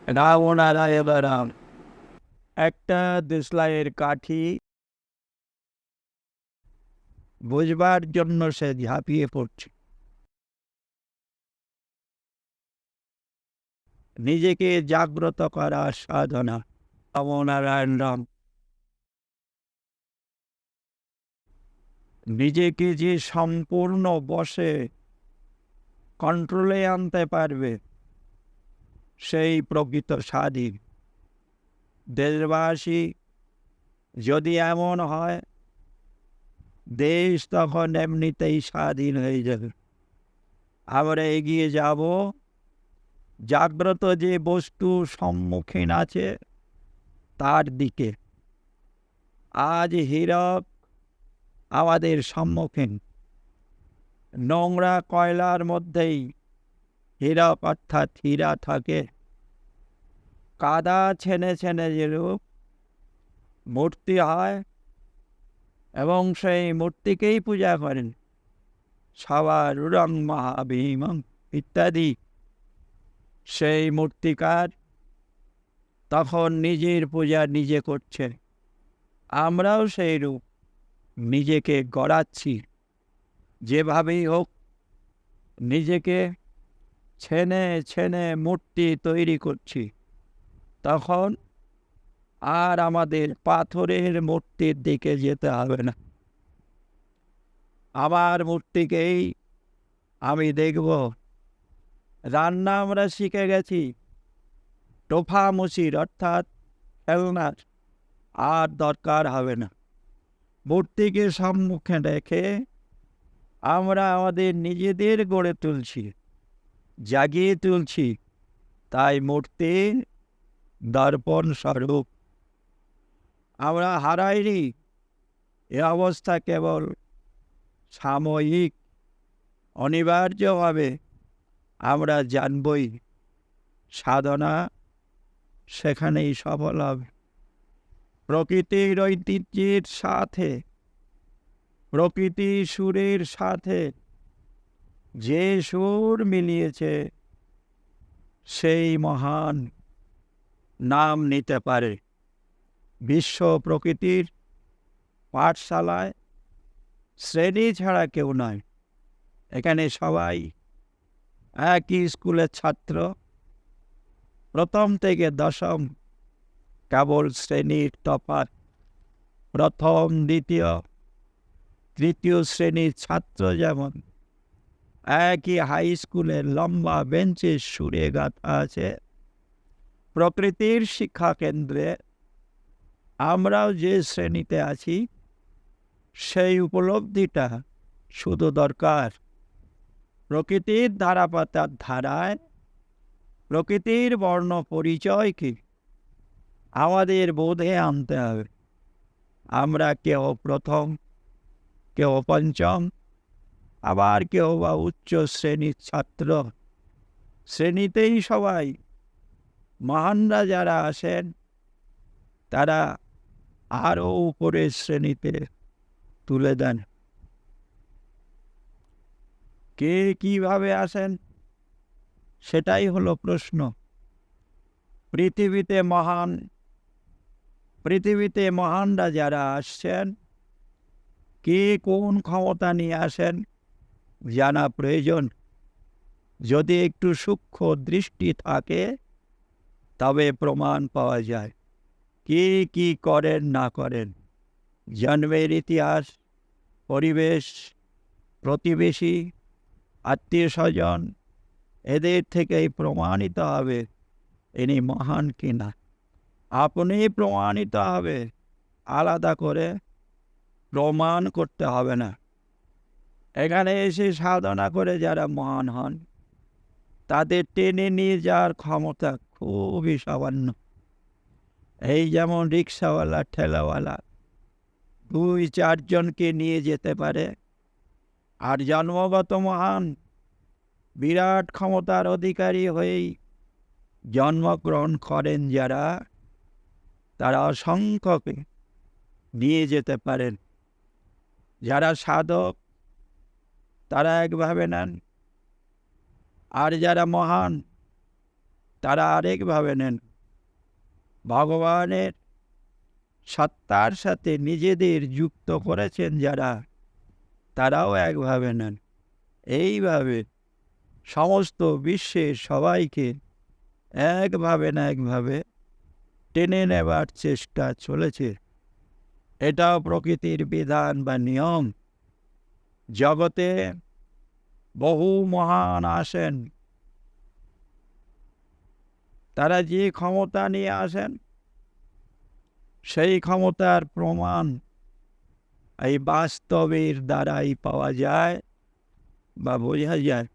রাবণারা এবার একটা দেশলাইয়ের কাঠি বুঝবার জন্য সে ঝাঁপিয়ে পড়ছে। নিজেকে জাগ্রত করা সাধনা। রামনারায়ণ রাম নিজেকে যে সম্পূর্ণ বশে কন্ট্রোলে আনতে পারবে সেই প্রকৃত স্বাধীন। দেশবাসী যদি এমন হয়, দেশ তখন এমনিতেই স্বাধীন হয়ে যাবে। আমরা এগিয়ে যাব জাগ্রত যে বস্তু সম্মুখীন আছে তার দিকে। আজ হীরক আমাদের সম্মুখীন। নোংরা কয়লার মধ্যেই হীরক অর্থাৎ হীরা থাকে। কাদা ছেনে ছেনে যেরূপ মূর্তি হয় এবং সেই মূর্তিকেই পূজা করেন, সবারুরং মহাভীমং ইত্যাদি, সেই মূর্তিকার তখন নিজের পূজা নিজে করছে। আমরাও সেই রূপ নিজেকে গড়াচ্ছি। যেভাবেই হোক নিজেকে ছেনে ছেনে মূর্তি তৈরি করছি। তখন আর আমাদের পাথরের মূর্তির দিকে যেতে হবে না। আমার মূর্তিকেই আমি দেখব। রান্না আমরা শিখে গেছি, টোফা মুচির অর্থাৎ খেলনার আর দরকার হবে না। মূর্তিকে সম্মুখে রেখে আমরা আমাদের নিজেদের গড়ে তুলছি, জাগিয়ে তুলছি। তাই মূর্তি দর্পণ স্বরূপ। আমরা হারাইনি। এ অবস্থা কেবল সাময়িক। অনিবার্যভাবে আমরা জানবই, সাধনা সেখানেই সফল হবে। প্রকৃতির ঐতিহ্যের সাথে, প্রকৃতি সুরের সাথে যে সুর মিলিয়েছে সেই মহান নাম নিতে পারে। বিশ্ব প্রকৃতির পাঠশালায় শ্রেণী ছাড়া কেউ নয়। এখানে সবাই একই স্কুলের ছাত্র। প্রথম থেকে দশম কেবল শ্রেণীর তফাৎ। প্রথম, দ্বিতীয়, তৃতীয় শ্রেণীর ছাত্র যেমন একই হাই স্কুলের লম্বা বেঞ্চে সুরে গাঁথা আছে, প্রকৃতির শিক্ষা কেন্দ্রে আমরাও যে শ্রেণীতে আছি সেই উপলব্ধিটা শুধু দরকার। প্রকৃতির ধারাপাতার ধারায় প্রকৃতির বর্ণ পরিচয় কি আমাদের বোধে আনতে হবে। আমরা কেউ প্রথম, কেউ পঞ্চম, আবার কেউ বা উচ্চ শ্রেণীর ছাত্র। শ্রেণীতেই সবাই। মহানরা যারা আসেন তারা আরও উপরের শ্রেণীতে তুলে দেন। কে কিভাবে আসেন সেটাই হলো প্রশ্ন। পৃথিবীতে মহানরা যারা আসছেন, কে কোন ক্ষমতা নিয়ে আসেন জানা প্রয়োজন। যদি একটু সূক্ষ্ম দৃষ্টি থাকে তবে প্রমাণ পাওয়া যায় কে কি করেন না করেন। জন্মের ইতিহাস, পরিবেশ, প্রতিবেশী, আত্মীয় স্বজন, এদের থেকেই প্রমাণিত হবে ইনি মহান কিনা। আপনি প্রমাণিত হবে, আলাদা করে প্রমাণ করতে হবে না। এখানে এসে সাধনা করে যারা মহান হন তাদের টেনে নিয়ে যাওয়ার ক্ষমতা খুবই সামান্য। এই যেমন রিক্সাওয়ালা, ঠেলাওয়ালা 2-4 জনকে নিয়ে যেতে পারে। আর জন্মগত মহান বিরাট ক্ষমতার অধিকারী হয়েই জন্মগ্রহণ করেন যারা, তারা অসংখ্যকে নিয়ে যেতে পারেন। যারা সাধক তারা একভাবে নেন, আর যারা মহান তারা আরেকভাবে নেন। ভগবানের সত্তার সাথে নিজেদের যুক্ত করেছেন যারা, তারাও একভাবে নেন। এইভাবে সমস্ত বিশ্বের সবাইকে একভাবে না একভাবে টেনে নেবার চেষ্টা চলেছে। এটাও প্রকৃতির বিধান বা নিয়ম। জগতে বহু মহান আসেন, তারা যে ক্ষমতা নিয়ে আসেন সেই ক্ষমতার প্রমাণ এই বাস্তবের দ্বারাই পাওয়া যায় বা বোঝা যায়।